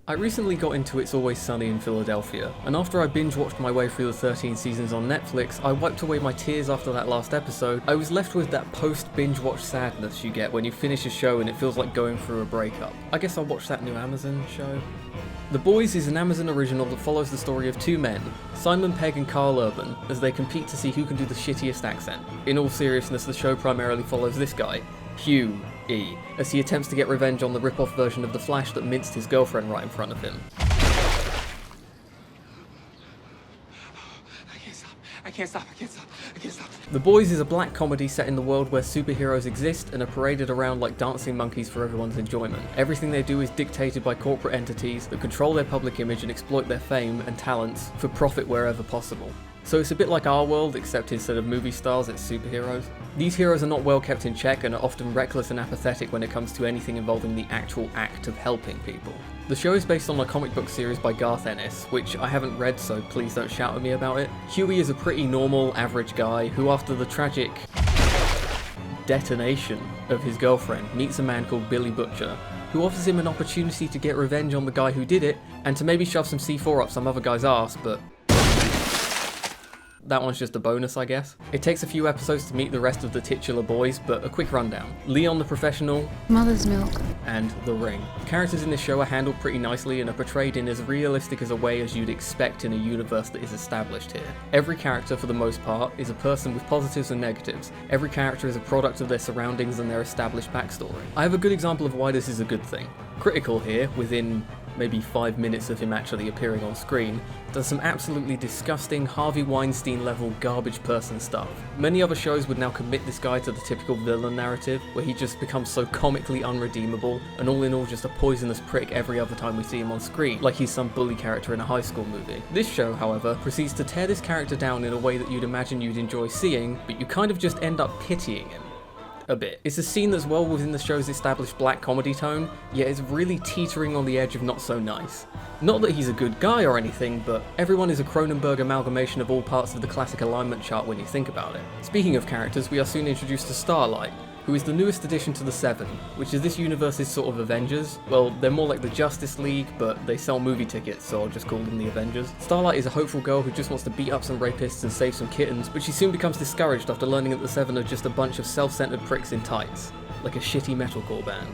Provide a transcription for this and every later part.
I recently got into It's Always Sunny in Philadelphia, and after I binge-watched my way through the 13 seasons on Netflix, I wiped away my tears after that last episode. I was left with that post-binge-watch sadness you get when you finish a show and it feels like going through a breakup. I guess I'll watch that new Amazon show. The Boys is an Amazon original that follows the story of two men, Simon Pegg and Carl Urban, as they compete to see who can do the shittiest accent. In all seriousness, the show primarily follows this guy, Hugh E, as he attempts to get revenge on the rip-off version of The Flash that minced his girlfriend right in front of him. I can't stop. The Boys is a black comedy set in the world where superheroes exist and are paraded around like dancing monkeys for everyone's enjoyment. Everything they do is dictated by corporate entities that control their public image and exploit their fame and talents for profit wherever possible. So it's a bit like our world, except instead of movie stars, it's superheroes. These heroes are not well kept in check and are often reckless and apathetic when it comes to anything involving the actual act of helping people. The show is based on a comic book series by Garth Ennis, which I haven't read, so please don't shout at me about it. Huey is a pretty normal, average guy who, after the tragic detonation of his girlfriend, meets a man called Billy Butcher, who offers him an opportunity to get revenge on the guy who did it, and to maybe shove some C4 up some other guy's ass, but that one's just a bonus, I guess. It takes a few episodes to meet the rest of the titular boys, but a quick rundown. Leon the Professional, Mother's Milk, and The Ring. The characters in this show are handled pretty nicely and are portrayed in as realistic as a way as you'd expect in a universe that is established here. Every character, for the most part, is a person with positives and negatives. Every character is a product of their surroundings and their established backstory. I have a good example of why this is a good thing. Critical here, within maybe 5 minutes of him actually appearing on screen, does some absolutely disgusting Harvey Weinstein level garbage person stuff. Many other shows would now commit this guy to the typical villain narrative, where he just becomes so comically unredeemable, and all in all just a poisonous prick every other time we see him on screen, like he's some bully character in a high school movie. This show, however, proceeds to tear this character down in a way that you'd imagine you'd enjoy seeing, but you kind of just end up pitying him a bit. It's a scene that's well within the show's established black comedy tone, yet is really teetering on the edge of not so nice. Not that he's a good guy or anything, but everyone is a Cronenberg amalgamation of all parts of the classic alignment chart when you think about it. Speaking of characters, we are soon introduced to Starlight, who is the newest addition to the Seven, which is this universe's sort of Avengers. Well, they're more like the Justice League, but they sell movie tickets, so I'll just call them the Avengers. Starlight is a hopeful girl who just wants to beat up some rapists and save some kittens, but she soon becomes discouraged after learning that the Seven are just a bunch of self-centered pricks in tights, like a shitty metalcore band.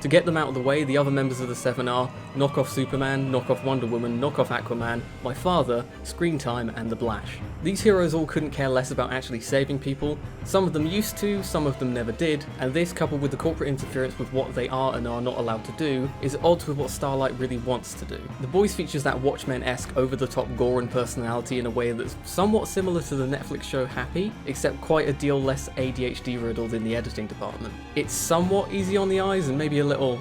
To get them out of the way, the other members of the Seven are Knockoff Superman, Knockoff Wonder Woman, Knockoff Aquaman, My Father, Screen Time, and The Blash. These heroes all couldn't care less about actually saving people. Some of them used to, some of them never did, and this, coupled with the corporate interference with what they are and are not allowed to do, is at odds with what Starlight really wants to do. The Boys features that Watchmen-esque over-the-top gore and personality in a way that's somewhat similar to the Netflix show Happy, except quite a deal less ADHD-riddled in the editing department. It's somewhat easy on the eyes and maybe a little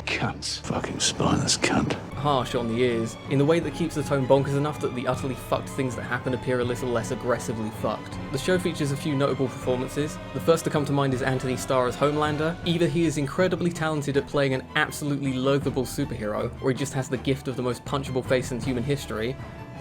cunts. Fucking spineless cunt. harsh on the ears, in the way that keeps the tone bonkers enough that the utterly fucked things that happen appear a little less aggressively fucked. The show features a few notable performances. The first to come to mind is Anthony Starr as Homelander. Either he is incredibly talented at playing an absolutely loathable superhero, or he just has the gift of the most punchable face in human history.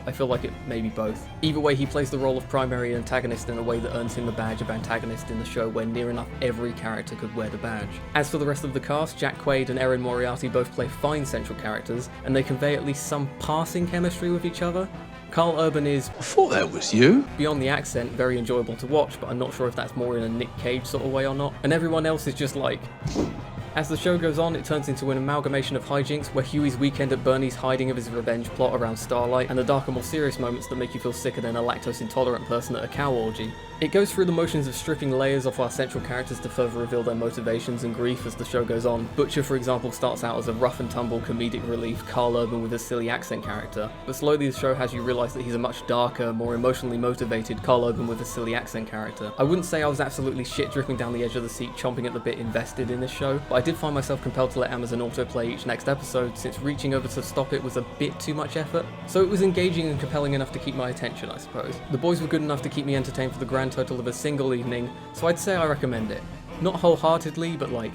I feel like it may be both. Either way, he plays the role of primary antagonist in a way that earns him the badge of antagonist in the show where near enough every character could wear the badge. As for the rest of the cast, Jack Quaid and Erin Moriarty both play fine central characters, and they convey at least some passing chemistry with each other. Carl Urban is, I thought that was you. beyond the accent, very enjoyable to watch, but I'm not sure if that's more in a Nick Cage sort of way or not. And everyone else is just like... As the show goes on, it turns into an amalgamation of hijinks where Huey's weekend at Bernie's hiding of his revenge plot around Starlight, and the darker, more serious moments that make you feel sicker than a lactose-intolerant person at a cow orgy. It goes through the motions of stripping layers off our central characters to further reveal their motivations and grief as the show goes on. Butcher, for example, starts out as a rough-and-tumble comedic relief Carl Urban with a silly accent character, but slowly the show has you realise that he's a much darker, more emotionally motivated Carl Urban with a silly accent character. I wouldn't say I was absolutely shit dripping down the edge of the seat chomping at the bit invested in this show, but I did find myself compelled to let Amazon autoplay each next episode since reaching over to stop it was a bit too much effort. So it was engaging and compelling enough to keep my attention, I suppose. The Boys were good enough to keep me entertained for the grand total of a single evening, so I'd say I recommend it. Not wholeheartedly, but like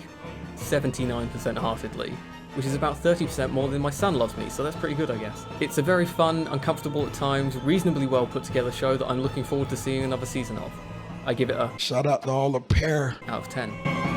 79% heartedly, which is about 30% more than My Son Loves Me, so that's pretty good, I guess. It's a very fun, uncomfortable at times, reasonably well put together show that I'm looking forward to seeing another season of. I give it a shout out to all the pair out of 10.